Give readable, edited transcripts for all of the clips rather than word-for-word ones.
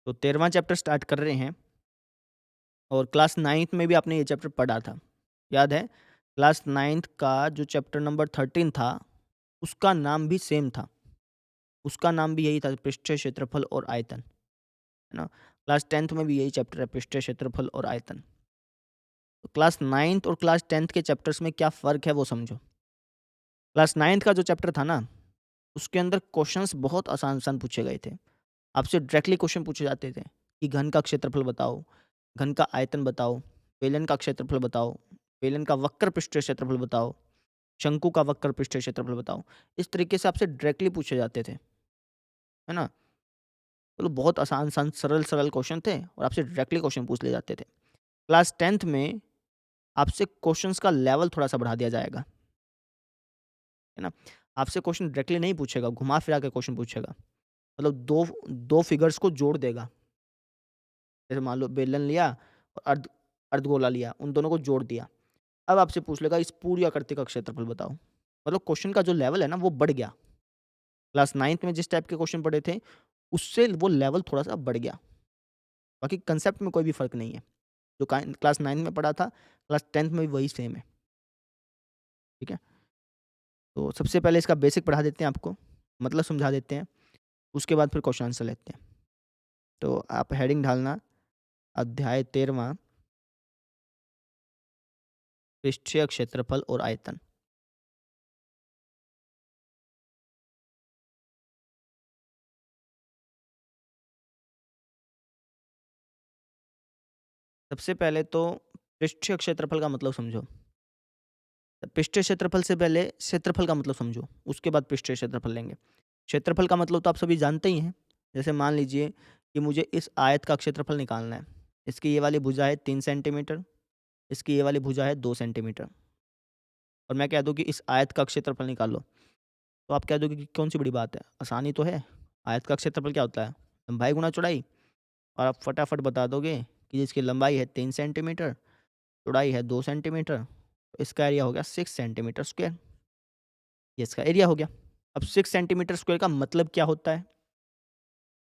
तो 13वां chapter start कर रहे हैं और क्लास 9th में भी आपने ये चैप्टर पढ़ा था, याद है? क्लास 9th का जो चैप्टर नंबर 13 था, उसका नाम भी सेम था। उसका नाम भी यही था, पृष्ठीय क्षेत्रफल और आयतन, है ना? क्लास 10th में भी यही चैप्टर है, पृष्ठीय क्षेत्रफल और आयतन। तो क्लास 9th और क्लास 10th के चैप्टर्स में क्या फ़र्क है वो समझो। क्लास 9th का जो चैप्टर था ना, उसके अंदर क्वेश्चंस बहुत आसान-आसान पूछे गए थे। आपसे डायरेक्टली क्वेश्चन पूछे जाते थे कि घन का क्षेत्रफल बताओ, घन का आयतन बताओ, बेलन का क्षेत्रफल बताओ, बेलन का वक्र पृष्ठीय क्षेत्रफल बताओ, शंकु का वक्र पृष्ठीय क्षेत्रफल बताओ। इस तरीके से आपसे डायरेक्टली पूछे जाते थे, है ना? मतलब बहुत आसान-आसान, सरल-सरल क्वेश्चन थे और आपसे डायरेक्टली क्वेश्चन पूछ लिए जाते थे। क्लास 10th में आपसे क्वेश्चंस का लेवल थोड़ा-सा बढ़ा दिया जाएगा, है ना? आपसे क्वेश्चन डायरेक्टली नहीं पूछेगा, घुमा-फिरा के क्वेश्चन पूछेगा। मतलब 2 फिगर्स को जोड़ देगा। जैसे मान लो बेलन लिया और अर्धगोला लिया, उन दोनों को जोड़ दिया। अब आपसे पूछ लेगा इस पूरी आकृति का क्षेत्रफल बताओ। मतलब क्वेश्चन का जो लेवल है ना वो बढ़ गया। क्लास 9th में जिस टाइप के क्वेश्चन पढ़े थे, उससे वो लेवल थोड़ा-सा बढ़ गया। बाकी कांसेप्ट में कोई भी फ़र्क नहीं है। जो क्लास 9 में पढ़ा था, क्लास 10th में भी वही सेम है, ठीक है? तो सबसे पहले इसका बेसिक पढ़ा देते हैं आपको, मतलब समझा देते हैं, उसके बाद फिर क्वेश्चन आंसर लेते हैं। तो आप हेडिंग डालना अध्याय 13वां पृष्ठीय क्षेत्रफल और आयतन। सबसे पहले तो पृष्ठीय क्षेत्रफल का मतलब समझो। पृष्ठीय क्षेत्रफल से पहले क्षेत्रफल का मतलब समझो, उसके बाद पृष्ठीय क्षेत्रफल लेंगे। क्षेत्रफल का मतलब तो आप सभी जानते ही हैं। जैसे मान लीजिए कि मुझे इस आयत का क्षेत्रफल निकालना है। इसकी ये वाली भुजा है 3 सेंटीमीटर, इसकी ये वाली भुजा है 2 सेंटीमीटर और मैं कह दूँ कि इस आयत का क्षेत्रफल निकालो, तो आप कह दोगे कि कौन-सी बड़ी बात है, आसानी तो है। आयत का क्षेत्रफल क्या होता है? लंबाई गुणा चौड़ाई और आप फटाफट बता दोगे कि इसकी लंबाई है 3 सेंटीमीटर, चौड़ाई है 2 सेंटीमीटर, तो इसका एरिया हो गया 6 सेंटीमीटर स्क्वायर। ये इसका एरिया हो गया। अब 6 सेंटीमीटर स्क्वायर का मतलब क्या होता है?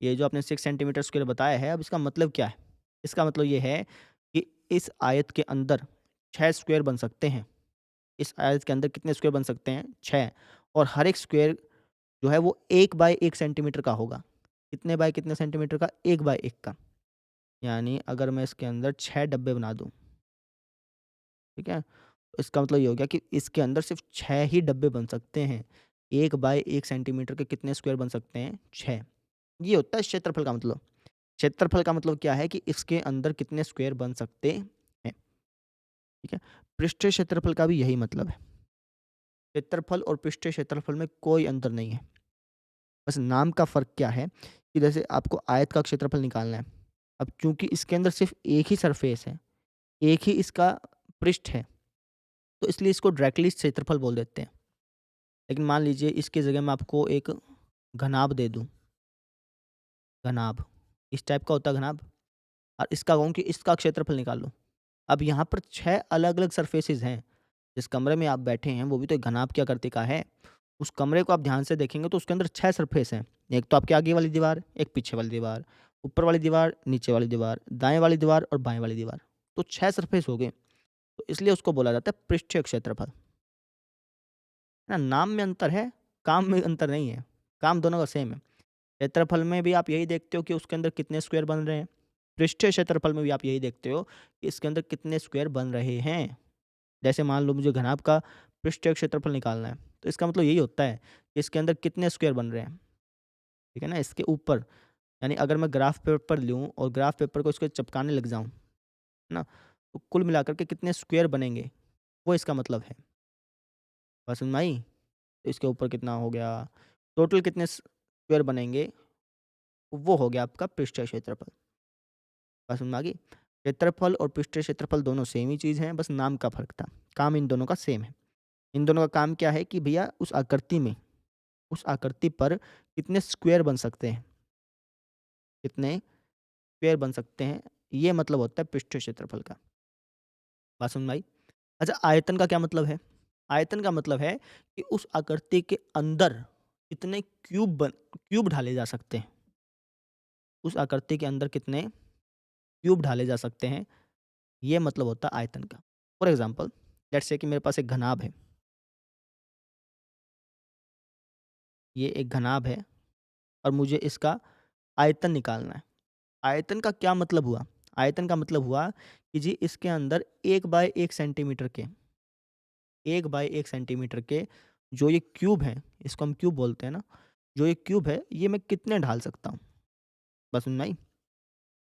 ये जो आपने 6 सेंटीमीटर स्क्वायर बताया है, अब इसका मतलब क्या है? इसका मतलब ये है कि इस आयत के अंदर 6 स्क्वायर बन सकते हैं। इस आयत के अंदर कितने स्क्वायर बन सकते हैं? 6 और हर एक स्क्वायर जो है वो 1 बाय 1 सेंटीमीटर का होगा। कितने बाय कितने सेंटीमीटर का? 1 बाय 1 का। यानी अगर मैं इसके अंदर 6 डब्बे बना दूँ, ठीक है? तो इसका मतलब ये हो गया कि इसके अंदर सिर्फ़ 6 ही डब्बे बन सकते हैं। 1 बाय 1 सेंटीमीटर के कितने स्क्वायर बन सकते हैं? 6। ये होता है क्षेत्रफल का मतलब। क्षेत्रफल का मतलब क्या है कि इसके अंदर कितने स्क्वायर बन सकते हैं, ठीक है? पृष्ठीय क्षेत्रफल का भी यही मतलब है। क्षेत्रफल और पृष्ठीय क्षेत्रफल में कोई अंतर नहीं है। बस नाम का फ़र्क क्या है कि जैसे आपको आयत का क्षेत्रफल निकालना है। अब चूँकि इसके अंदर सिर्फ़ एक ही सरफेस है, एक ही इसका पृष्ठ है, तो इसलिए इसको डायरेक्टली क्षेत्रफल बोल देते हैं। लेकिन मान लीजिए इसकी जगह मैं आपको एक घनाभ दे दूँ, घनाभ, इस टाइप का होता है घनाभ और इसका कहूँ कि इसका क्षेत्रफल निकालो। अब यहाँ पर 6 अलग-अलग सरफेसेज़ हैं। जिस कमरे में आप बैठे हैं, वो भी तो एक घनाभ की आकृति का है। उस कमरे को आप ध्यान से देखेंगे तो उसके अंदर 6 सरफेस हैं। एक तो आपके आगे वाली दीवार, एक पीछे वाली दीवार, ऊपर वाली दीवार, नीचे वाली दीवार, दाएँ वाली दीवार और बाएँ वाली दीवार। तो 6 सरफेस हो गए। तो इसलिए उसको बोला जाता है पृष्ठीय क्षेत्रफल। है ना? नाम में अंतर है, काम में अंतर नहीं है। काम दोनों का सेम है। क्षेत्रफल में भी आप यही देखते हो कि उसके अंदर कितने स्क्वायर बन रहे हैं। पृष्ठीय क्षेत्रफल में भी आप यही देखते हो कि इसके अंदर कितने स्क्वायर बन रहे हैं। जैसे मान लो मुझे घनाभ का पृष्ठीय क्षेत्रफल निकालना है, तो इसका मतलब यही होता है कि इसके अंदर कितने स्क्वायर बन रहे हैं, ठीक है ना? इसके ऊपर यानी अगर मैं ग्राफ पेपर लूँ और ग्राफ पेपर को इसके चिपकाने लग जाऊँ, है ना? तो कुल मिलाकर के कितने स्क्वायर बनेंगे, वो इसका मतलब है। बात समझ में आई? तो इसके ऊपर कितना हो गया, टोटल कितने स्क्वायर बनेंगे, वो हो गया आपका पृष्ठीय क्षेत्रफल। बात समझ में आ गई? क्षेत्रफल और पृष्ठीय क्षेत्रफल दोनों सेम ही चीज़ हैं, बस नाम का फ़र्क था। काम इन दोनों का सेम है। इन दोनों का काम क्या है कि भैया उस आकृति पर कितने स्क्वायर बन सकते हैं, कितने स्क्वायर बन सकते हैं, ये मतलब होता है पृष्ठीय क्षेत्रफल का। बात समझ में आई? अच्छा आयतन का क्या मतलब है? आयतन का मतलब है कि उस आकृति के अंदर कितने क्यूब ढाले जा सकते हैं, उस आकृति के अंदर कितने क्यूब ढाले जा सकते हैं, ये मतलब होता है आयतन का। फॉर एग्ज़ाम्पल लेट्स से कि मेरे पास एक घनाभ है, ये एक घनाभ है और मुझे इसका आयतन निकालना है। आयतन का क्या मतलब हुआ? आयतन का मतलब हुआ कि जी इसके अंदर 1 बाय 1 सेंटीमीटर के 1 बाय 1 सेंटीमीटर के जो ये क्यूब हैं, इसको हम क्यूब बोलते हैं ना, जो ये क्यूब है, ये मैं कितने ढाल सकता हूँ? बात समझ में आई?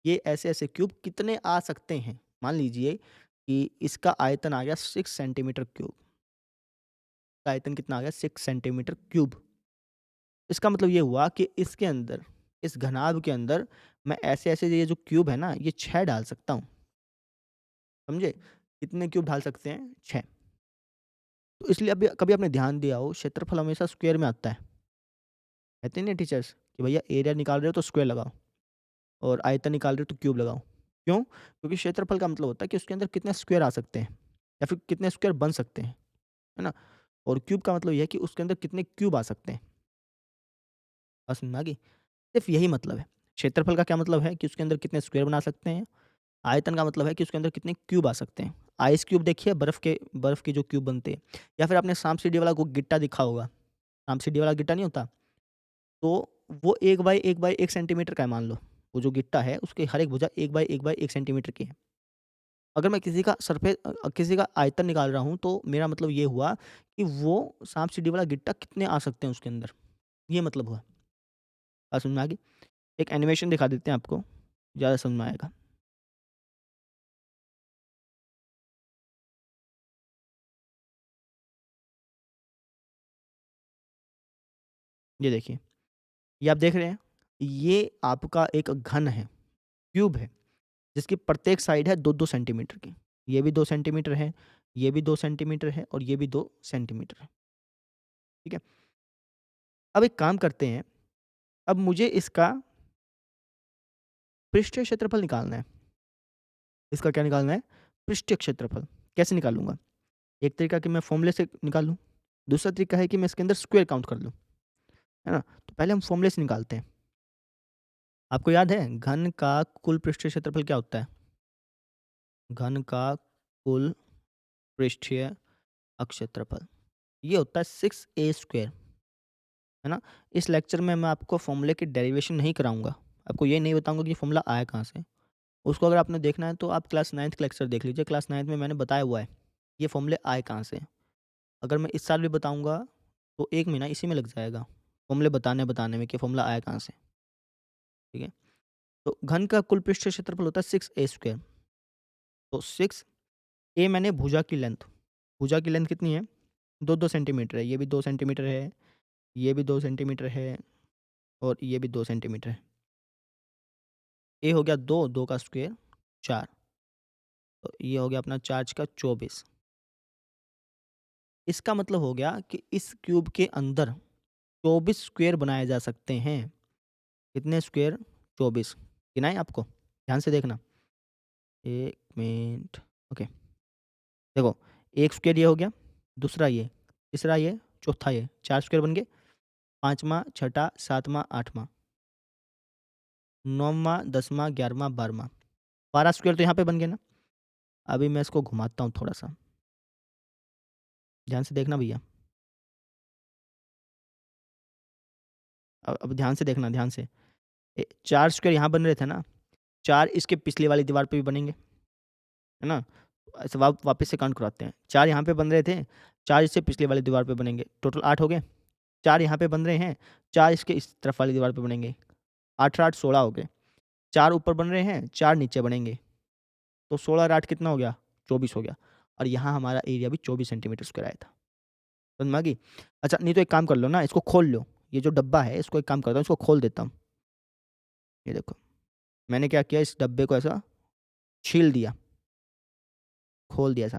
ये ऐसे-ऐसे क्यूब कितने आ सकते हैं? मान लीजिए कि इसका आयतन आ गया 6 सेंटीमीटर क्यूब। का आयतन कितना आ गया? 6 सेंटीमीटर क्यूब। इसका मतलब ये हुआ कि इसके अंदर, इस घनाभ के अंदर मैं ऐसे-ऐसे ये जो क्यूब है ना, ये 6 डाल सकता हूँ। समझे? कितने क्यूब ढाल सकते हैं? 6। तो इसलिए अभी कभी आपने ध्यान दिया हो, क्षेत्रफल हमेशा स्क्वायर में आता है। कहते हैं ना टीचर्स कि भैया एरिया निकाल रहे हो तो स्क्वायर लगाओ और आयतन निकाल रहे हो तो क्यूब लगाओ। क्यों? क्योंकि क्षेत्रफल का मतलब होता है कि उसके अंदर कितने स्क्वायर आ सकते हैं या फिर कितने स्क्वायर बन सकते हैं, है ना? और क्यूब का मतलब ये है कि उसके अंदर कितने क्यूब आ सकते हैं। बात समझ में आ गई? सिर्फ़ यही मतलब है। क्षेत्रफल का क्या मतलब है कि उसके अंदर कितने स्क्वायर बना सकते हैं। आयतन का मतलब है कि उसके अंदर कितने क्यूब आ सकते हैं। आइस क्यूब देखिए बर्फ़ के जो क्यूब बनते हैं या फिर आपने सांप सीढ़ी वाला वो गिट्टा देखा होगा। सांप सीढ़ी वाला गिट्टा नहीं होता? तो वो 1 बाय 1 सेंटीमीटर का है मान लो। वो जो गिट्टा है उसकी हर एक भुजा 1 बाय 1 सेंटीमीटर की है। अगर मैं किसी का आयतन निकाल रहा हूँ तो मेरा मतलब ये हुआ कि वो सांप सीढ़ी वाला गिट्टा कितने आ सकते हैं उसके अंदर, ये मतलब हुआ। बात समझ में आ गई? एक एनिमेशन दिखा देते हैं आपको, ज़्यादा समझ में आएगा। ये देखिए, ये आप देख रहे हैं? ये आपका एक घन है, क्यूब है, जिसकी प्रत्येक साइड है 2-2 सेंटीमीटर की। ये भी 2 सेंटीमीटर है, ये भी 2 सेंटीमीटर है और ये भी 2 सेंटीमीटर है, ठीक है? अब एक काम करते हैं, अब मुझे इसका पृष्ठीय क्षेत्रफल निकालना है। इसका क्या निकालना है? पृष्ठीय क्षेत्रफल। कैसे निकालूँगा? एक तरीका कि मैं फ़ॉर्मूले से निकाल लूँ, दूसरा तरीका है कि मैं इसके अंदर स्क्वायर काउंट कर लूँ, है ना? तो पहले हम फ़ॉर्मूले से निकालते हैं। आपको याद है घन का कुल पृष्ठीय क्षेत्रफल क्या होता है? घन का कुल पृष्ठीय क्षेत्रफल, ये होता है 6a स्क्वायर, है ना? इस लेक्चर में मैं आपको फ़ॉर्मूले की डेरिवेशन नहीं कराऊँगा। आपको ये नहीं बताऊँगा कि ये फ़ॉर्मूला आया कहाँ से। उसको अगर आपने देखना है तो आप क्लास 9th का लेक्चर देख लीजिए, क्लास 9th में मैंने बताया हुआ है, ये फ़ॉर्मूले आए कहाँ से। अगर मैं इस साल भी बताऊँगा तो 1 महीना इसी में लग जाएगा, फ़ॉर्मूले बताने में कि फ़ॉर्मूला आया कहाँ से, ठीक है? तो घन का कुल पृष्ठीय क्षेत्रफल होता है 6a स्क्वायर। तो 6a मैंने भुजा की लेंथ कितनी है? 2-2 सेंटीमीटर है, ये भी 2 सेंटीमीटर है, ये भी 2 सेंटीमीटर है और ये भी 2 सेंटीमीटर है। ए हो गया 2, 2 का स्क्वायर 4, तो ये हो गया अपना 4 छक्का 24। इसका मतलब हो गया कि इस क्यूब के अंदर 24 स्क्वायर बनाए जा सकते हैं। कितने स्क्वायर? 24। गिनाएँ आपको? ध्यान से देखना। 1 मिनट, ओके। देखो, एक स्क्वायर ये हो गया, दूसरा ये, तीसरा ये, चौथा ये, 4 स्क्वायर बन गए। 5वाँ, छठा, 7वाँ, 8वाँ, 9वाँ, 10वाँ, 11वाँ, 12वाँ। 12 स्क्वायर तो यहाँ पे बन गए ना। अभी मैं इसको घुमाता हूँ थोड़ा-सा, ध्यान से देखना भैया। अब ध्यान से देखना, ध्यान से। 4 स्क्वायर यहाँ बन रहे थे ना, 4 इसके पिछली वाली दीवार पे भी बनेंगे, है ना? ऐसे वापस से काउंट करवाते हैं। 4 यहाँ पे बन रहे थे, 4 इससे पिछली वाली दीवार पे बनेंगे, टोटल 8 हो गए। 4 यहाँ पे बन रहे हैं, 4 इसके इस तरफ वाली दीवार पे बनेंगे, 8 और 8 16 हो गए। 4 ऊपर बन रहे हैं, 4 नीचे बनेंगे, तो 16 और 8 कितना हो गया? 24 हो गया और यहाँ हमारा एरिया भी 24 सेंटीमीटर स्क्वायर आया था। समझ में आ गई? अच्छा नहीं तो एक काम कर लो ना, इसको खोल लो। ये जो डब्बा है, इसको एक काम करता हूँ, इसको खोल देता हूँ। ये देखो, मैंने क्या किया, इस डब्बे को ऐसा छील दिया, खोल दिया ऐसा,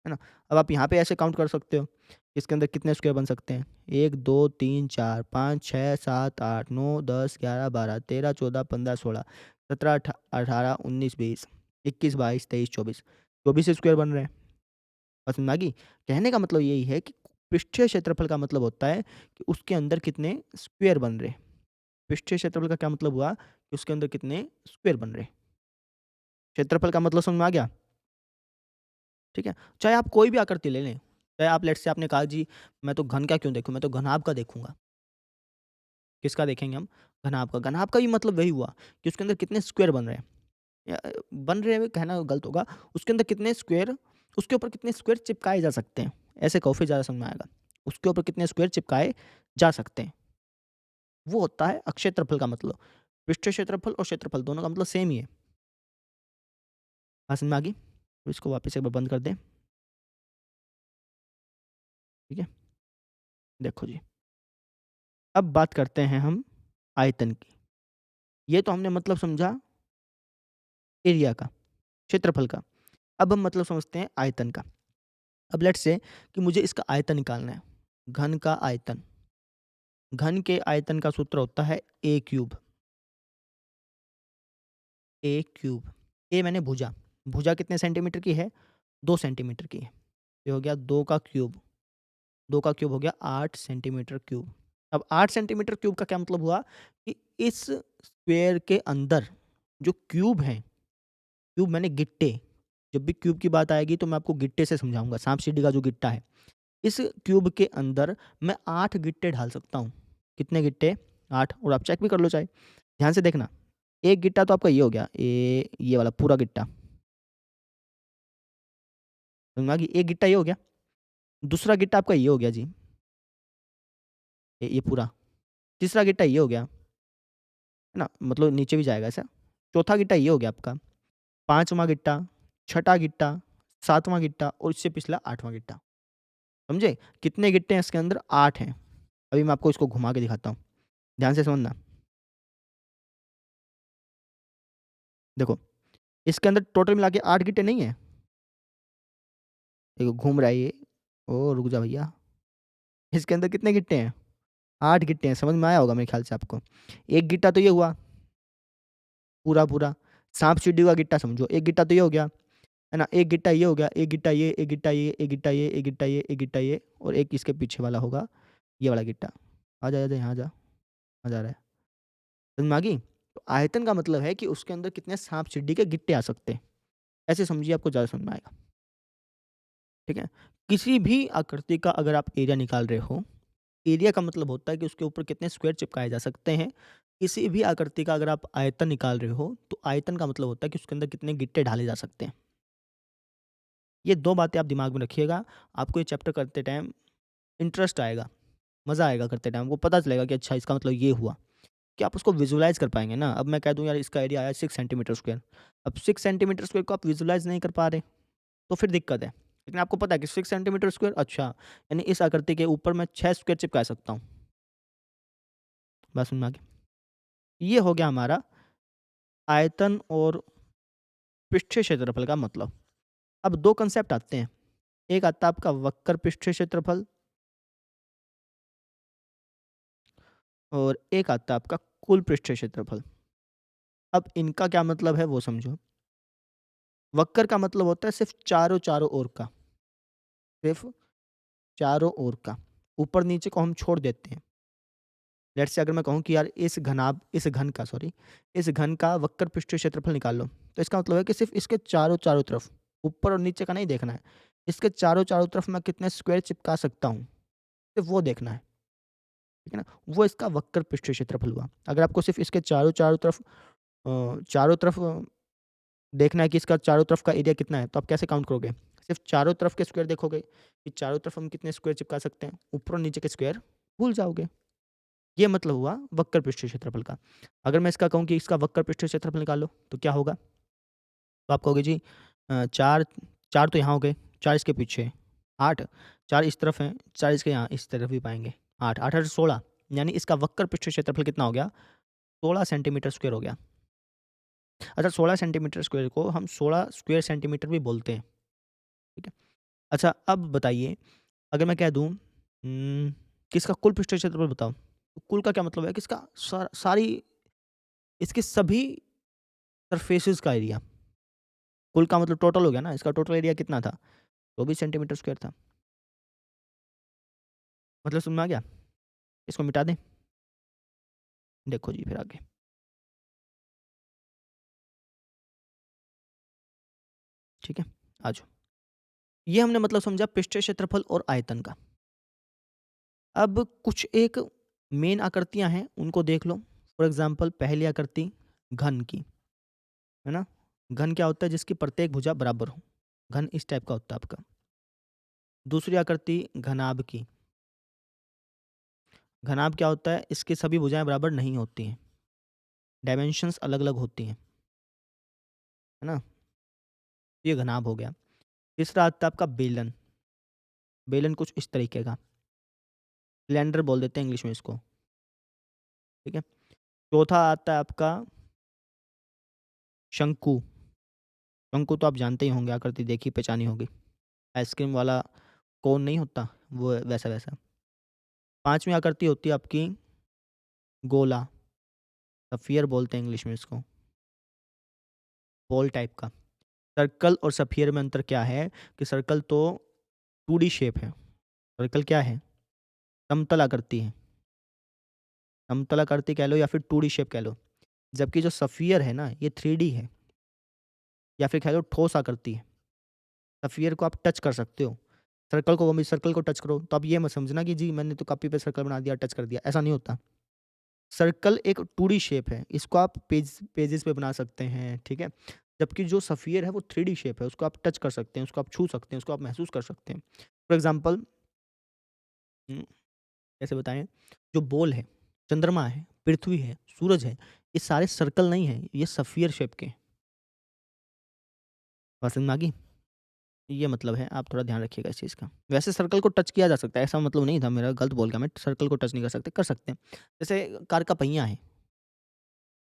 है ना? अब आप यहाँ पे ऐसे काउंट कर सकते हो, इसके अंदर कितने स्क्वायर बन सकते हैं? 1, 2, 3, 4, 5, 6, 7, 8, 9, 10, 11, 12, 13, 14, 15, 16, 17, 18, 19, 20, 21, 22, 23, 24, 24 स्क्वायर बन रहे हैं। बात समझ में आ गई? कहने का मतलब यही है कि पृष्ठीय क्षेत्रफल का मतलब होता है कि उसके अंदर कितने स्क्वायर बन रहे हैं। पृष्ठीय क्षेत्रफल का क्या मतलब हुआ कि उसके अंदर कितने स्क्वायर बन रहे हैं। क्षेत्रफल का मतलब समझ में आ गया? ठीक है? चाहे आप कोई भी आकृति ले लें, चाहे आप लेट्स से आपने कहा जी मैं तो घन का क्यों देखूँ, मैं तो घनाभ का देखूँगा। किसका देखेंगे हम? घनाभ का। घनाभ का भी मतलब वही हुआ कि उसके अंदर कितने स्क्वायर बन रहे हैं। बन रहे हैं कहना गलत होगा, उसके अंदर कितने स्क्वायर, उसके ऊपर कितने स्क्वायर चिपकाए जा सकते हैं, ऐसे कहो फिर ज़्यादा समझ में आएगा। उसके ऊपर कितने स्क्वायर चिपकाए जा सकते हैं, वो होता है अक्षेत्रफल का मतलब। पृष्ठीय क्षेत्रफल और क्षेत्रफल दोनों का मतलब सेम ही है। बात समझ में आ गई? तो इसको वापस एक बार बंद कर दें, ठीक है? देखो जी, अब बात करते हैं हम आयतन की। ये तो हमने मतलब समझा एरिया का, क्षेत्रफल का। अब हम मतलब समझते हैं आयतन का। अब लेट्स से कि मुझे इसका आयतन निकालना है, घन का आयतन। घन के आयतन का सूत्र होता है ए क्यूब। ए क्यूब, ए मैंने भुजा, भुजा कितने सेंटीमीटर की है? 2 सेंटीमीटर की है। ये हो गया 2 का क्यूब, 2 का क्यूब हो गया 8 सेंटीमीटर क्यूब। अब 8 सेंटीमीटर क्यूब का क्या मतलब हुआ कि इस स्क्वायर के अंदर जो क्यूब हैं, क्यूब मैंने गिट्टे, जब भी क्यूब की बात आएगी तो मैं आपको गिट्टे से समझाऊँगा, सांप-सीढ़ी का जो गिट्टा है। इस क्यूब के अंदर मैं 8 गिट्टे ढाल सकता हूँ। कितने गिट्टे? 8, और आप चेक भी कर लो चाहे। ध्यान से देखना, एक गिट्टा तो आपका ये हो गया, ये वाला पूरा गिट्टा, समझ में आ गई? एक गिट्टा ये हो गया। दूसरा गिट्टा आपका ये हो गया जी, ये पूरा। तीसरा गिट्टा ये हो गया, है ना? मतलब नीचे भी जाएगा ऐसा। चौथा गिट्टा ये हो गया आपका, 5वाँ गिट्टा, छठा गिट्टा, 7वाँ गिट्टा और इससे पिछला 8वाँ गिट्टा। समझे? कितने गिट्टे हैं इसके अंदर? 8 हैं। अभी मैं आपको इसको घुमा के दिखाता हूँ। ध्यान से समझना। देखो, इसके अंदर टोटल मिला के 8 गिट्टे नहीं है? देखो घूम रहा है ये। ओह! रुक जा भैया। इसके अंदर कितने गिट्टे हैं? 8 गिट्टे हैं। समझ में आया होगा मेरे ख्याल से आपको। एक गिट्टा तो ये हुआ, पूरा-पूरा। साँप-सीढ़ी का गिट्टा समझो। एक गिट्टा तो ये हो गया, है ना? एक गिट्टा ये हो गया, एक गिट्टा ये, एक गिट्टा ये, एक गिट्टा ये, एक गिट्टा ये, एक गिट्टा ये और एक इसके पीछे वाला होगा, ये वाला गिट्टा। आजा, आजा यहाँ आजा। आ जा रहा है। समझ में आ गई? तो आयतन का मतलब है कि उसके अंदर कितने साँप-सीढ़ी के गिट्टे आ सकते हैं। ऐसे समझिए आपको ज़्यादा समझ में आएगा। ठीक है? किसी भी आकृति का अगर आप एरिया निकाल रहे हो, एरिया का मतलब होता है कि उसके ऊपर कितने स्क्वायर चिपकाए जा सकते हैं। किसी भी आकृति का अगर आप आयतन निकाल रहे हो, तो आयतन का मतलब होता है कि उसके अंदर कितने गिट्टे ढाले जा सकते हैं। ये 2 बातें आप दिमाग में रखिएगा। आपको ये चैप्टर करते टाइम इंटरेस्ट आएगा, मज़ा आएगा करते टाइम। आपको पता चलेगा कि अच्छा इसका मतलब ये हुआ, कि आप उसको विज़ुअलाइज़ कर पाएँगे ना। अब मैं कह दूँ यार इसका एरिया आया 6 सेंटीमीटर स्क्वायर। अब 6 सेंटीमीटर स्क्वायर को आप विज़ुअलाइज़ नहीं कर पा रहे, तो फिर दिक्कत है। लेकिन आपको पता है कि 6 सेंटीमीटर स्क्वायर अच्छा, यानी इस आकृति के ऊपर मैं 6 स्क्वायर चिपका सकता हूँ। बात समझ में आ गई? ये हो गया हमारा आयतन और पृष्ठीय क्षेत्रफल का मतलब। अब 2 कांसेप्ट आते हैं। एक आता है आपका वक्र पृष्ठीय क्षेत्रफल और एक आता है आपका कुल पृष्ठीय क्षेत्रफल। अब इनका क्या मतलब है वो समझो। वक्र का मतलब होता है सिर्फ़ चारों-चारों ओर का, सिर्फ़ चारों ओर का। ऊपर-नीचे को हम छोड़ देते हैं। लेट्स से अगर मैं कहूँ कि यार इस घन का वक्र पृष्ठीय क्षेत्रफल निकाल लो, तो इसका मतलब है कि सिर्फ़ इसके चारों-चारों तरफ, ऊपर और नीचे का नहीं देखना है। इसके चारों-चारों तरफ मैं कितने स्क्वायर चिपका सकता हूँ, सिर्फ़ वो देखना है। ठीक है ना? वो इसका वक्र पृष्ठीय क्षेत्रफल हुआ। अगर आपको सिर्फ़ इसके चारों-चारों तरफ चारों तरफ देखना है कि इसका चारों तरफ का एरिया कितना है, तो आप कैसे काउंट करोगे? सिर्फ़ चारों तरफ के स्क्वायर देखोगे कि चारों तरफ हम कितने स्क्वायर चिपका सकते हैं, ऊपर और नीचे के स्क्वायर भूल जाओगे। ये मतलब हुआ वक्र पृष्ठीय क्षेत्रफल का। अगर मैं इसका कहूँ कि इसका वक्र पृष्ठीय क्षेत्रफल निकालो, तो क्या होगा? तो आप कहोगे जी 4 4 तो यहाँ हो गए, 4 इसके पीछे, 8 4 इस तरफ हैं, 4 इसके यहाँ इस तरफ भी पाएँगे, 8 8 8 16 यानी इसका वक्र पृष्ठीय क्षेत्रफल कितना हो गया? 16 सेंटीमीटर स्क्वायर हो गया। अच्छा 16 सेंटीमीटर स्क्वायर को हम 16 स्क्वायर सेंटीमीटर भी बोलते हैं, ठीक है? अच्छा अब बताइए, अगर मैं कह दूँ कि इसका कुल पृष्ठीय क्षेत्रफल बताओ, तो कुल का क्या मतलब है कि इसका सारी इसके सभी सरफेसेस का एरिया, कुल का मतलब टोटल हो गया ना, इसका टोटल एरिया कितना था? 24 सेंटीमीटर स्क्वायर था। मतलब समझ में आ गया? इसको मिटा दें? देखो जी फिर आगे। ठीक है, आ जाओ। ये हमने मतलब समझा पृष्ठीय क्षेत्रफल और आयतन का। अब कुछ एक मेन आकृतियाँ हैं, उनको देख लो। फॉर एग्ज़ाम्पल पहली आकृति घन की, है ना? घन क्या होता है? जिसकी प्रत्येक भुजा बराबर हो। घन इस टाइप का होता है आपका। दूसरी आकृति घनाभ की। घनाभ क्या होता है? इसकी सभी भुजाएँ बराबर नहीं होती हैं। डायमेंशंस अलग-अलग होती हैं, है ना? ये घनाभ हो गया। तीसरा आता है आपका बेलन। बेलन कुछ इस तरीके का। सिलेंडर बोल देते हैं इंग्लिश में इसको, ठीक है? चौथा आता है आपका शंकु। शंकु तो आप जानते ही होंगे, आकृति देखी पहचानी होगी। आइसक्रीम वाला कोन नहीं होता, वो वैसा-वैसा। 5वीं आकृति होती है आपकी गोला, स्फीयर बोलते हैं इंग्लिश में इसको, बॉल टाइप का। सर्कल और स्फीयर में अंतर क्या है कि सर्कल तो 2D शेप है। सर्कल क्या है? समतल आकृति है। समतल आकृति कह लो या फिर 2D शेप कह लो। जबकि जो स्फीयर है ना, ये 3D है या फिर कह लो ठोस आकृति है। स्फीयर को आप टच कर सकते हो। सर्कल को भी सर्कल को टच करो, तो आप ये मत समझना कि जी मैंने तो कॉपी पे सर्कल बना दिया, टच कर दिया, ऐसा नहीं होता। सर्कल एक 2D शेप है, इसको आप पेजेस पे बना सकते हैं, ठीक है? जबकि जो स्फीयर है वो 3D शेप है, उसको आप टच कर सकते हैं, उसको आप छू सकते हैं, उसको आप महसूस कर सकते हैं। फॉर एग्ज़ाम्पल कैसे बताएँ? जो बॉल है, चंद्रमा है, पृथ्वी है, सूरज है, ये सारे सर्कल नहीं हैं, ये स्फीयर शेप के हैं। बात समझ में आ गई? ये मतलब है, आप थोड़ा ध्यान रखिएगा इस चीज़ का। वैसे सर्कल को टच किया जा सकता है, ऐसा मतलब नहीं था मेरा, गलत बोल गया मैं, सर्कल को टच नहीं कर सकते हैं। जैसे कार का पहिया है,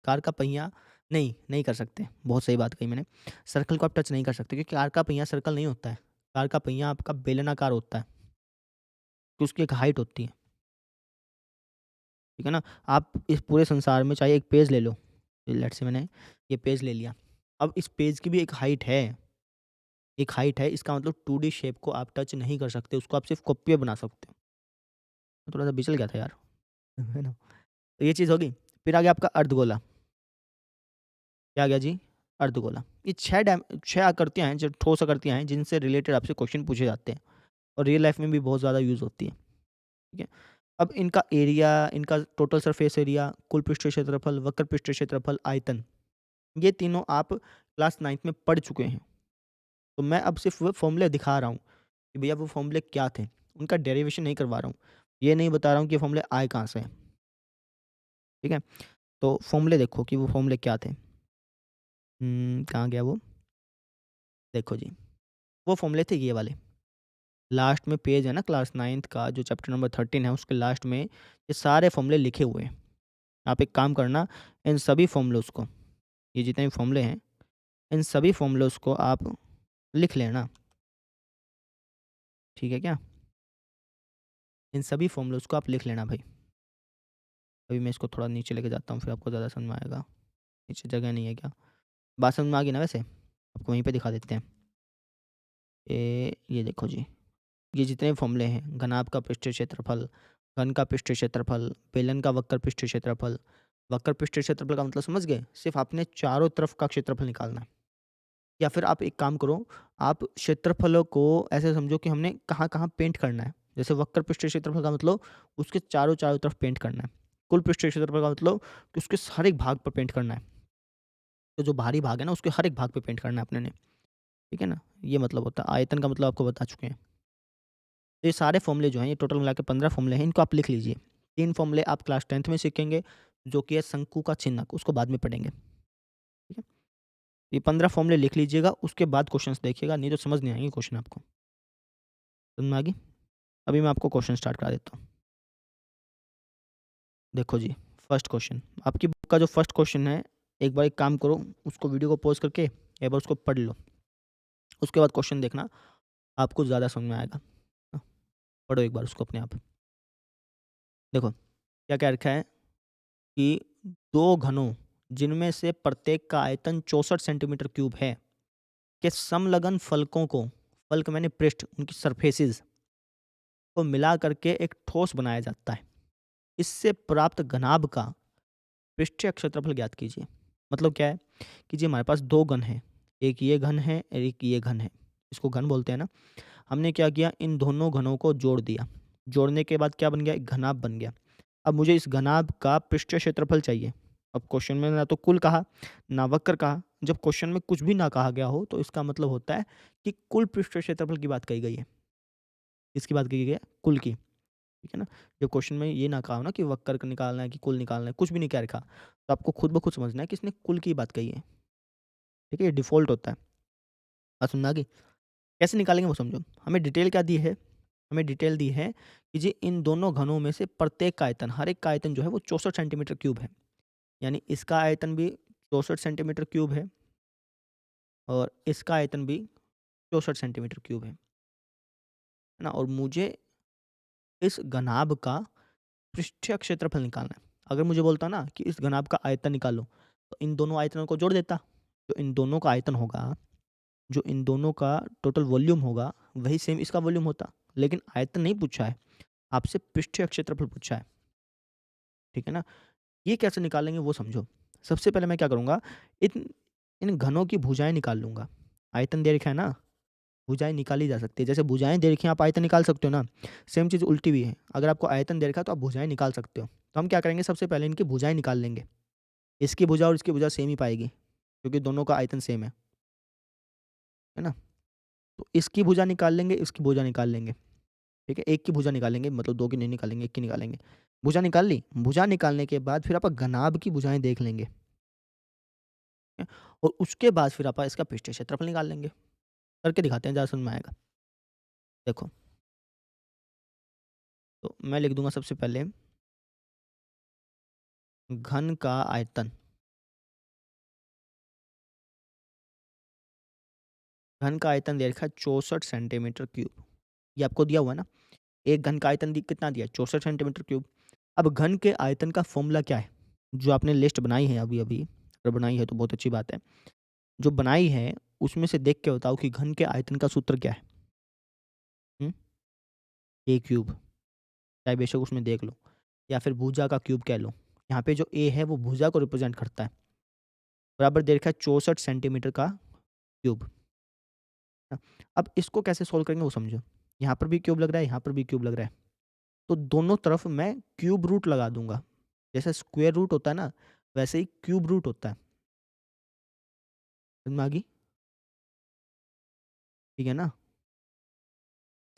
कार का पहिया नहीं, नहीं कर सकते, बहुत सही बात कही मैंने। सर्कल को आप टच नहीं कर सकते क्योंकि कार का पहिया सर्कल नहीं होता है। कार का पहिया आपका बेलनाकार होता है, तो उसकी एक हाइट होती है, ठीक है ना? आप इस पूरे संसार में चाहे एक पेज ले लो, लेट्स से मैंने ये पेज ले लिया। अब इस पेज की भी एक हाइट है, इसका मतलब 2D शेप को आप टच नहीं कर सकते, उसको आप सिर्फ़ कॉपी बना सकते हो। मैं थोड़ा-सा बिचल गया था यार, है ना? तो ये चीज़ होगी। फिर आ गया आपका अर्धगोला। क्या आ गया जी? अर्धगोला। ये 6 आकृतियाँ हैं, जो ठोस आकृतियाँ हैं, जिनसे रिलेटेड आपसे क्वेश्चन पूछे जाते हैं और रियल लाइफ़ में भी बहुत ज़्यादा यूज़ होती हैं, ठीक है? अब इनका एरिया, इनका टोटल सरफेस एरिया, कुल पृष्ठीय क्षेत्रफल, वक्र पृष्ठीय क्षेत्रफल, आयतन, ये तीनों आप क्लास 9th में पढ़ चुके हैं। तो मैं अब सिर्फ़ वो फ़ॉर्मूले दिखा रहा हूँ कि भैया वो फ़ॉर्मूले क्या थे। उनका डेरिवेशन नहीं करवा रहा हूँ। ये नहीं बता रहा हूँ कि ये फ़ॉर्मूले आए कहाँ से हैं, ठीक है? तो फ़ॉर्मूले देखो कि वो फ़ॉर्मूले क्या थे। कहाँ गया वो? देखो जी, वो फ़ॉर्मूले थे ये वाले। लास्ट में पेज है ना क्लास 9th का जो चैप्टर नंबर 13 है उसके लास्ट में ये सारे फ़ॉर्मूले लिखे हुए हैं। आप एक काम करना, इन सभी फ़ॉर्मूलोज़ को, ये जितने भी फ़ॉर्मूले हैं, इन सभी फ़ॉर्मूलोज़ को आप लिख लेना, ठीक है क्या? इन सभी फ़ॉर्मूलोज़ को आप लिख लेना भाई। अभी मैं इसको थोड़ा नीचे लेके जाता हूँ फिर आपको ज़्यादा समझ में आएगा। नीचे जगह नहीं है क्या? बात समझ में आ गई ना वैसे? आपको वहीं पे दिखा देते हैं। ये देखो जी, ये जितने फ़ॉर्मूले हैं, घनाभ का पृष्ठीय क्षेत्रफल, घन का पृष्ठीय क्षेत्रफल, बेलन का वक्र पृष्ठीय क्षेत्रफल। वक्र पृष्ठीय क्षेत्रफल का मतलब समझ गए? सिर्फ़ आपने चारों तरफ का क्षेत्रफल निकालना है। या फिर आप एक काम करो, आप क्षेत्रफलों को ऐसे समझो कि हमने कहाँ-कहाँ पेंट करना है। जैसे वक्र पृष्ठीय क्षेत्रफल का मतलब उसके चारों तरफ पेंट करना है। कुल पृष्ठीय क्षेत्रफल का मतलब कि उसके हर एक भाग पर पेंट करना है। तो जो बाहरी भाग है ना, उसके हर एक भाग पे पेंट करना है अपने ने, ठीक है ना? ये मतलब होता है। आयतन का मतलब आपको बता चुके हैं। तो ये सारे फ़ॉर्मूले जो हैं, ये टोटल मिला के 15 फ़ॉर्मूले हैं, इनको आप लिख लीजिए। 3 फ़ॉर्मूले आप क्लास 10th में सीखेंगे, जो कि है शंकु का चिन्ह, उसको बाद में पढ़ेंगे, ठीक है? ये 15 फ़ॉर्मूले लिख लीजिएगा, उसके बाद क्वेश्चंस देखिएगा, नहीं तो समझ नहीं आएँगे क्वेश्चन आपको। समझ में आ गई? अभी मैं आपको क्वेश्चन स्टार्ट करा देता हूँ। देखो जी, फर्स्ट क्वेश्चन, आपकी बुक का जो फर्स्ट क्वेश्चन है, एक बार एक काम करो, उसको वीडियो को पॉज़ करके एक बार उसको पढ़ लो। उसके बाद क्वेश्चन देखना, आपको ज़्यादा समझ में आएगा। हाँ, पढ़ो एक बार उसको अपने आप। देखो, क्या कह रखा है कि 2 घनों, जिनमें से प्रत्येक का आयतन 64 सेंटीमीटर क्यूब है, के समलग्न फलकों को, फलक माने पृष्ठ, उनकी सरफेसेस को मिला करके एक ठोस बनाया जाता है। इससे प्राप्त घनाभ का पृष्ठीय क्षेत्रफल ज्ञात कीजिए। मतलब क्या है कि जी हमारे पास 2 घन हैं, एक ये घन है और एक ये घन है। इसको घन बोलते हैं ना। हमने क्या किया, इन दोनों घनों को जोड़ दिया। जोड़ने के बाद क्या बन गया, एक घनाभ बन गया। अब मुझे इस घनाभ का पृष्ठीय क्षेत्रफल चाहिए। अब क्वेश्चन में ना तो कुल कहा, ना वक्र कहा। जब क्वेश्चन में कुछ भी ना कहा गया हो तो इसका मतलब होता है कि कुल पृष्ठीय क्षेत्रफल की बात कही गई है। किसकी बात कही गई है? कुल की। ठीक है ना? जब क्वेश्चन में ये ना कहा हो ना कि वक्र का निकालना है कि कुल निकालना है, कुछ भी नहीं कह रखा, तो आपको खुद ब खुद समझना है कि इसने कुल की बात कही है। ठीक है? ये डिफ़ॉल्ट होता है। बात समझ में आ गई? कैसे निकालेंगे वो समझो। हमें डिटेल क्या दी है? हमें डिटेल दी है कि जी इन दोनों घनों में से प्रत्येक का आयतन, हर एक का आयतन जो है वो 64 सेंटीमीटर क्यूब है। यानी इसका आयतन भी 64 सेंटीमीटर क्यूब है और इसका आयतन भी 64 सेंटीमीटर क्यूब है ना? और मुझे इस घनाभ का पृष्ठीय क्षेत्रफल निकालना है। अगर मुझे बोलता ना कि इस घनाभ का आयतन निकालो, तो इन दोनों आयतनों को जोड़ देता। जो इन दोनों का आयतन होगा, जो इन दोनों का टोटल वॉल्यूम होगा, वही सेम इसका वॉल्यूम होता। लेकिन आयतन नहीं पूछा है, आपसे पृष्ठीय क्षेत्रफल पूछा है। ठीक है ना? ये कैसे निकालेंगे वो समझो। सबसे पहले मैं क्या करूँगा, इन इन घनों की भुजाएँ निकाल लूँगा। आयतन दे रखा है ना, भुजाएँ निकाली जा सकती है। जैसे भुजाएँ दे रखी हैं, आप आयतन निकाल सकते हो ना, सेम चीज़ उल्टी भी है। अगर आपको आयतन दे रखा है तो आप भुजाएँ निकाल सकते हो। तो हम क्या करेंगे, सबसे पहले इनकी भुजाएँ निकाल लेंगे। इसकी भुजा और इसकी भुजा सेम ही पाएगी, क्योंकि दोनों का आयतन सेम है ना? तो इसकी भुजा निकाल लेंगे, इसकी भुजा निकाल लेंगे। ठीक है? एक की भुजा निकालेंगे, मतलब 2 की नहीं निकालेंगे, 1 की निकालेंगे। भुजा निकाल ली, भुजा निकालने के बाद फिर आप घनाभ की भुजाएँ देख लेंगे। है? और उसके बाद फिर आप इसका पृष्ठीय क्षेत्रफल निकाल लेंगे। करके दिखाते हैं, ज़्यादा समझ में आएगा। देखो, तो मैं लिख दूँगा सबसे पहले घन का आयतन। घन का आयतन दे रखा है 64 सेंटीमीटर क्यूब। ये आपको दिया हुआ है ना? एक घन का आयतन कितना दिया है? 64 सेंटीमीटर क्यूब। अब घन के आयतन का फॉर्मूला क्या है? जो आपने लिस्ट बनाई है अभी-अभी, अगर बनाई है तो बहुत अच्छी बात है। जो बनाई है उसमें से देख के बताओ कि घन के आयतन का सूत्र क्या है? हुँ? ए क्यूब, चाहे बेशक उसमें देख लो, या फिर भुजा का क्यूब कह लो। यहाँ पे जो ए है वो भुजा को रिप्रेजेंट करता है। बराबर दे रखा है 64 सेंटीमीटर का क्यूब। ना? अब इसको कैसे सोल्व करेंगे वो समझो। यहाँ पर भी क्यूब लग रहा है, यहाँ पर भी क्यूब लग रहा है। तो दोनों तरफ मैं क्यूब रूट लगा दूँगा। जैसे स्क्वायर रूट होता है ना, वैसे ही क्यूब रूट होता है। समझ में आ गई? ठीक है ना?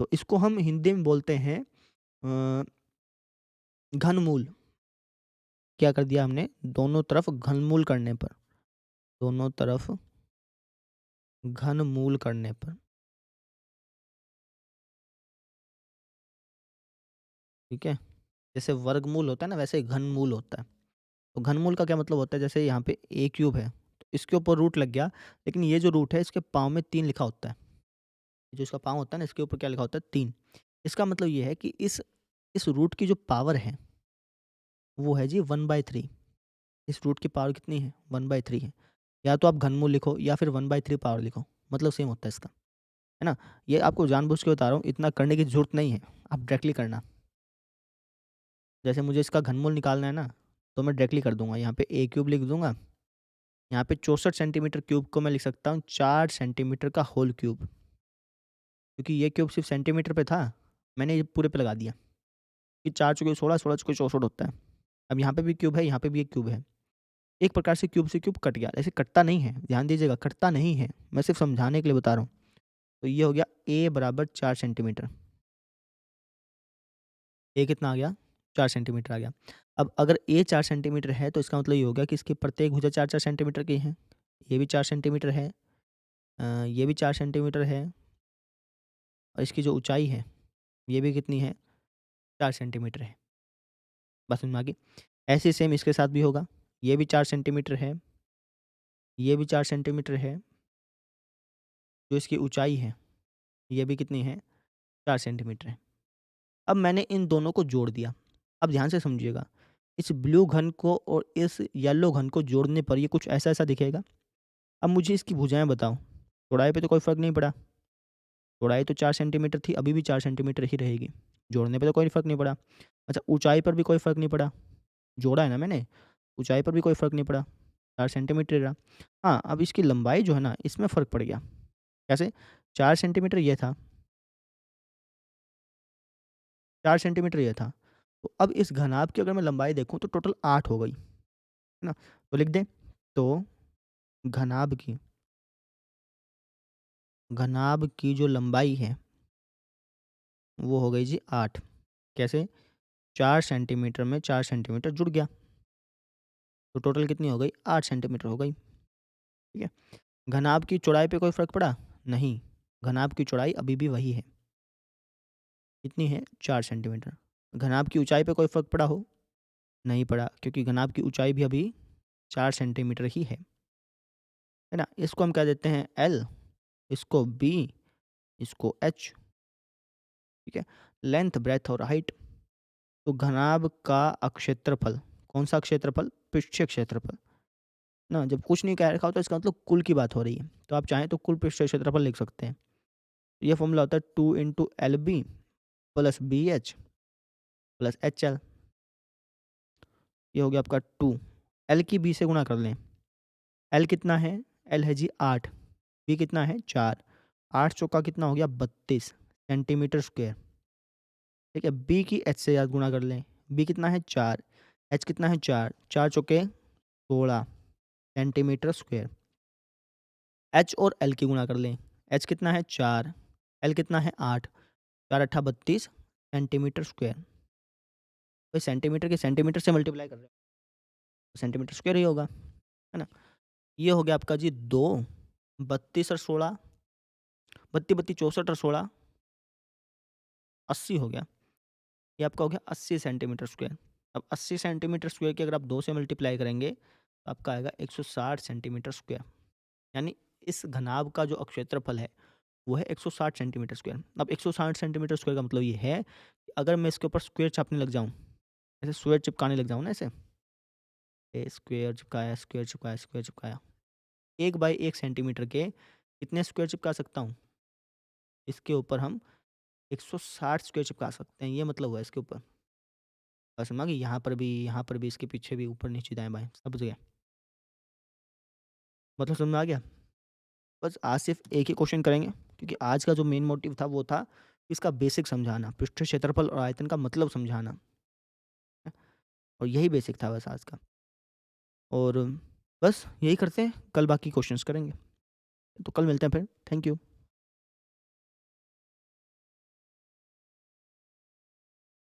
तो इसको हम हिंदी में बोलते हैं अ, घनमूल। क्या कर दिया हमने? दोनों तरफ घनमूल करने पर, दोनों तरफ घनमूल करने पर, ठीक है? जैसे वर्गमूल होता है ना, वैसे घनमूल होता है। तो घनमूल का क्या मतलब होता है, जैसे यहाँ पे ए क्यूब है, तो इसके ऊपर रूट लग गया, लेकिन ये जो रूट है इसके पाँव में 3 लिखा होता है। ये जो इसका पाँव होता है ना, इसके ऊपर क्या लिखा होता है? 3। इसका मतलब ये है कि इस रूट की जो पावर है, वो है जी 1/3। इस रूट की पावर कितनी है? 1/3 है। या तो आप घनमूल लिखो या फिर 1/3 पावर लिखो, मतलब सेम होता है इसका, है ना? ये आपको जानबूझ के बता रहा हूँ, इतना करने की ज़रूरत नहीं है, आप डायरेक्टली करना। जैसे मुझे इसका घनमूल निकालना है ना, तो मैं डायरेक्टली कर दूँगा, यहाँ पे ए क्यूब लिख दूँगा, यहाँ पे 64 सेंटीमीटर क्यूब को मैं लिख सकता हूँ 4 सेंटीमीटर का होल क्यूब, क्योंकि ये क्यूब सिर्फ़ सेंटीमीटर पे था, मैंने ये पूरे पे लगा दिया, कि 4 चौके 16, 16 चौके 64 होता है। अब यहाँ पे भी क्यूब है, यहाँ पे भी एक क्यूब है। एक प्रकार से क्यूब कट गया, ऐसे कटता नहीं है, ध्यान दीजिएगा, कटता नहीं है, मैं सिर्फ़ समझाने के लिए बता रहा हूँ। तो ये हो गया ए बराबर 4 सेंटीमीटर। ए कितना आ गया? 4 सेंटीमीटर आ गया। अब अगर ए 4 सेंटीमीटर है तो इसका मतलब ये हो गया कि इसकी प्रत्येक भुजा 4-4 सेंटीमीटर की है। ये भी 4 सेंटीमीटर है, ये भी 4 सेंटीमीटर है और इसकी जो ऊँचाई है, ये भी कितनी है? 4 सेंटीमीटर है। बात समझ में आ गई? ऐसे ही सेम इसके साथ भी होगा। ये भी 4 सेंटीमीटर है, ये भी 4 सेंटीमीटर है, जो इसकी ऊँचाई है, ये भी कितनी है? 4 सेंटीमीटर है। अब मैंने इन दोनों को जोड़ दिया। अब ध्यान से समझिएगा, इस ब्लू घन को और इस येलो घन को जोड़ने पर ये कुछ ऐसा-ऐसा दिखेगा। अब मुझे इसकी भुजाएँ बताओ। चौड़ाई पे तो कोई फ़र्क नहीं पड़ा। चौड़ाई तो 4 सेंटीमीटर थी, अभी भी 4 सेंटीमीटर ही रहेगी। जोड़ने पे तो कोई फ़र्क नहीं पड़ा। अच्छा, ऊँचाई पर भी कोई फ़र्क नहीं पड़ा। जोड़ा है ना मैंने, ऊँचाई पर भी कोई फ़र्क नहीं पड़ा, 4 सेंटीमीटर ही रहा। हाँ, अब इसकी लंबाई जो है ना, इसमें फ़र्क पड़ गया। कैसे? 4 सेंटीमीटर ये था, 4 सेंटीमीटर ये था। तो अब इस घनाभ की अगर मैं लंबाई देखूँ तो टोटल 8 हो गई, है ना? तो लिख दें, तो घनाभ की घनाभ की जो लंबाई है, वो हो गई जी 8। कैसे? 4 सेंटीमीटर में 4 सेंटीमीटर जुड़ गया, तो टोटल कितनी हो गई? 8 सेंटीमीटर हो गई, ठीक है? घनाभ की चौड़ाई पे कोई फ़र्क पड़ा? नहीं, घनाभ की चौड़ाई अभी भी वही है। कितनी है? 4 सेंटीमीटर। घनाभ की ऊँचाई पे कोई फ़र्क पड़ा हो? नहीं पड़ा, क्योंकि घनाभ की ऊँचाई भी अभी 4 सेंटीमीटर ही है ना? इसको हम कह देते हैं L, इसको B, इसको H, ठीक है? लेंथ, ब्रेड्थ और हाइट। तो घनाभ का क्षेत्रफल, कौन-सा क्षेत्रफल? पृष्ठीय क्षेत्रफल, ना? जब कुछ नहीं कह रखा होता, इसका मतलब कुल की बात हो रही है। तो आप चाहें तो कुल पृष्ठीय क्षेत्रफल लिख सकते हैं। ये फ़ॉर्मूला होता है 2 into LB plus BH plus HL। ये हो गया आपका 2। L की B से गुणा कर लें। L कितना है? L है जी 8, B कितना है? 4। 8 चौका कितना हो गया? 32 सेंटीमीटर स्क्वायर, ठीक है? B की H से गुणा कर लें। B कितना है? 4, H कितना है? 4, 4 चौके 16 सेंटीमीटर स्क्वायर। H और L की गुणा कर लें। H कितना है? 4, L कितना है? 8, 4 अट्ठा 32 सेंटीमीटर स्क्वायर। भाई सेंटीमीटर के सेंटीमीटर से मल्टीप्लाई कर रहे हैं, तो सेंटीमीटर स्क्वायर ही होगा, है ना? ये हो गया आपका जी 2, 32 और 16, 32 32 64 और 16 80 हो गया। ये आपका हो गया 80 सेंटीमीटर स्क्वायर। अब 80 सेंटीमीटर स्क्वायर की अगर आप 2 से मल्टीप्लाई करेंगे, तो आपका आएगा 160 सेंटीमीटर स्क्वायर। यानी इस घनाभ का जो क्षेत्रफल है, वो है 160 सेंटीमीटर स्क्वायर। अब 160 सेंटीमीटर स्क्वायर का मतलब ये है कि अगर मैं इसके ऊपर स्क्वायर छापने लग जाऊँ, ऐसे स्क्वायर चिपकाने लग जाऊँ ना ऐसे, ये स्क्वायर चिपकाया, स्क्वायर चिपकाया, स्क्वायर चिपकाया। 1 बाई 1 सेंटीमीटर के कितने स्क्वायर चिपका सकता हूँ? इसके ऊपर हम 160 स्क्वायर चिपका सकते हैं, ये मतलब हुआ इसके ऊपर। बात समझ में आ गई? यहाँ पर भी, इसके पीछे भी, ऊपर नीचे दाएँ-बाएँ सब जगह। मतलब समझ में आ गया? बस आज सिर्फ़ एक ही क्वेश्चन करेंगे, क्योंकि आज का जो मेन मोटिव था वो था इसका बेसिक समझाना, पृष्ठीय क्षेत्रफल और आयतन का मतलब समझाना। और यही बेसिक था बस आज का। और बस यही करते हैं, कल बाकी क्वेश्चंस करेंगे। तो कल मिलते हैं फिर। Thank you.